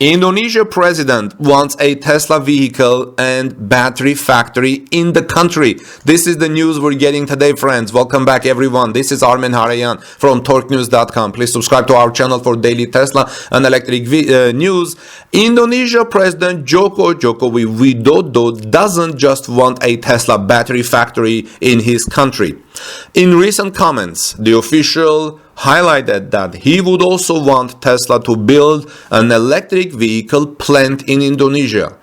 Indonesia president wants a Tesla vehicle and battery factory in the country. This is the news we're getting today, friends. Welcome back, everyone. This is Armen Harayan from TorqueNews.com. Please subscribe to our channel for daily Tesla and electric news. Indonesia President Jokowi Widodo doesn't just want a Tesla battery factory in his country. In recent comments, the official highlighted that he would also want Tesla to build an electric vehicle plant in Indonesia.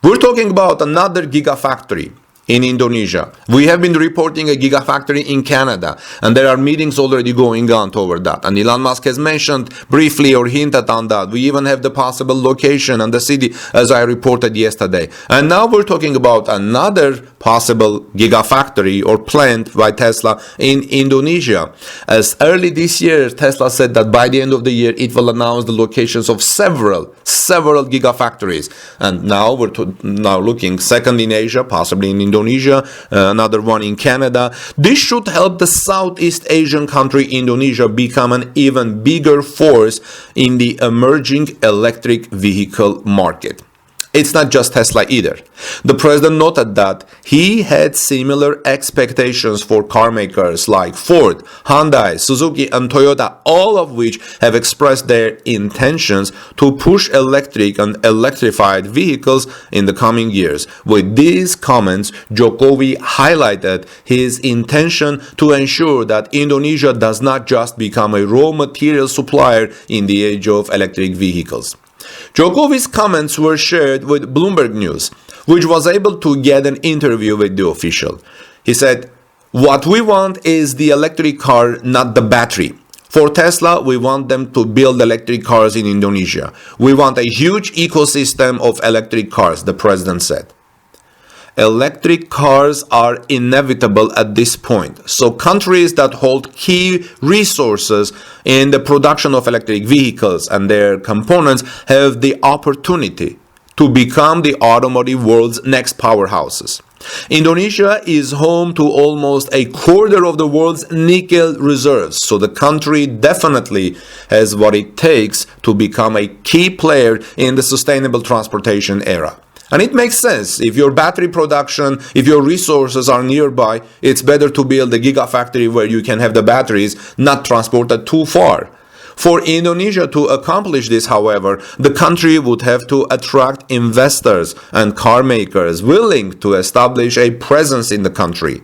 We're talking about another Gigafactory in Indonesia. We have been reporting a Gigafactory in Canada, and there are meetings already going on toward that. And Elon Musk has mentioned briefly or hinted on that. We even have the possible location and the city, as I reported yesterday. And now we're talking about another possible Gigafactory or plant by Tesla in Indonesia. As early this year, Tesla said that by the end of the year, it will announce the locations of several Gigafactories. And now we're now looking second in Asia, possibly in Indonesia, another one in Canada. This should help the Southeast Asian country Indonesia become an even bigger force in the emerging electric vehicle market. It's not just Tesla either. The president noted that he had similar expectations for car makers like Ford, Hyundai, Suzuki, and Toyota, all of which have expressed their intentions to push electric and electrified vehicles in the coming years. With these comments, Jokowi highlighted his intention to ensure that Indonesia does not just become a raw material supplier in the age of electric vehicles. Jokowi's comments were shared with Bloomberg News, which was able to get an interview with the official. He said, "What we want is the electric car, not the battery. For Tesla, we want them to build electric cars in Indonesia. We want a huge ecosystem of electric cars," the president said. Electric cars are inevitable at this point, so countries that hold key resources in the production of electric vehicles and their components have the opportunity to become the automotive world's next powerhouses. Indonesia is home to almost a quarter of the world's nickel reserves, so the country definitely has what it takes to become a key player in the sustainable transportation era. And it makes sense. If your battery production, if your resources are nearby, it's better to build a gigafactory where you can have the batteries not transported too far. For Indonesia to accomplish this, however, the country would have to attract investors and car makers willing to establish a presence in the country.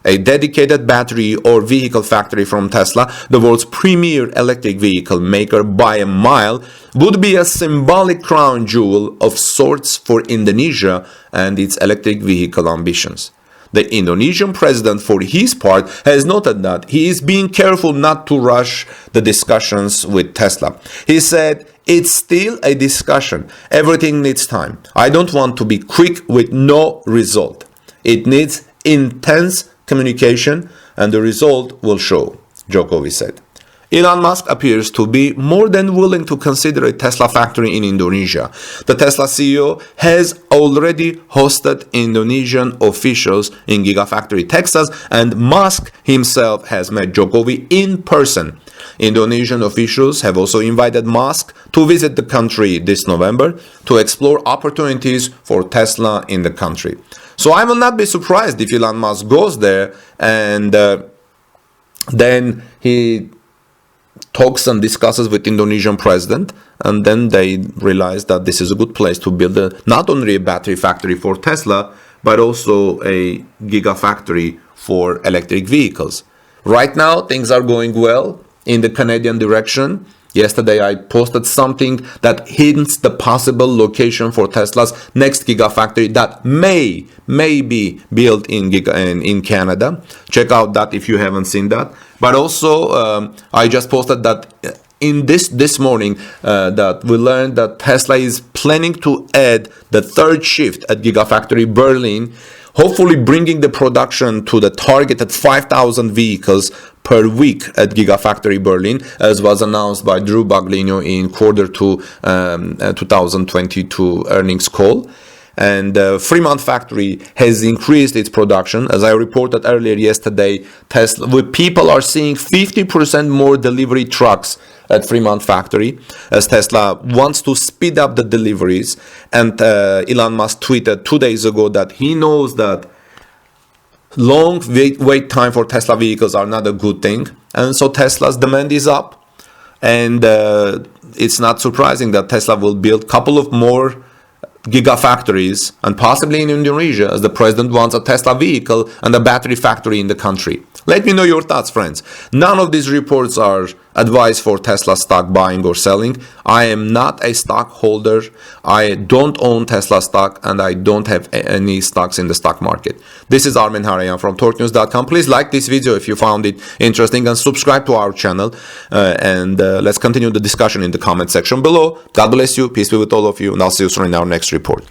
A dedicated battery or vehicle factory from Tesla, the world's premier electric vehicle maker by a mile, would be a symbolic crown jewel of sorts for Indonesia and its electric vehicle ambitions. The Indonesian president, for his part, has noted that he is being careful not to rush the discussions with Tesla. He said, "It's still a discussion. Everything needs time. I don't want to be quick with no result. It needs intense communication, and the result will show," Jokowi said. Elon Musk appears to be more than willing to consider a Tesla factory in Indonesia. The Tesla CEO has already hosted Indonesian officials in Gigafactory, Texas, and Musk himself has met Jokowi in person. Indonesian officials have also invited Musk to visit the country this November to explore opportunities for Tesla in the country. So I will not be surprised if Elon Musk goes there and then he talks and discusses with Indonesian president, and then they realize that this is a good place to build not only a battery factory for Tesla, but also a gigafactory for electric vehicles. Right now, things are going well in the Canadian direction. Yesterday, I posted something that hints the possible location for Tesla's next gigafactory that may be built in Canada. Check out that if you haven't seen that. But also, I just posted that in this morning that we learned that Tesla is planning to add the third shift at Gigafactory Berlin, hopefully bringing the production to the targeted 5,000 vehicles per week at Gigafactory Berlin, as was announced by Drew Baglino in quarter 2 2022 earnings call. And Fremont factory has increased its production. As I reported earlier yesterday, people are seeing 50% more delivery trucks at Fremont factory, as Tesla wants to speed up the deliveries. And Elon Musk tweeted 2 days ago that he knows that long wait time for Tesla vehicles are not a good thing, and so Tesla's demand is up. And it's not surprising that Tesla will build a couple of more Gigafactories, and possibly in Indonesia, as the president wants a Tesla vehicle and a battery factory in the country. Let me know your thoughts, friends. None of these reports are advice for Tesla stock buying or selling. I am not a stockholder. I don't own Tesla stock, and I don't have any stocks in the stock market. This is Armen Harayan from TorqueNews.com. Please like this video if you found it interesting, and subscribe to our channel. Let's continue the discussion in the comment section below. God bless you. Peace be with all of you, and I'll see you soon in our next report.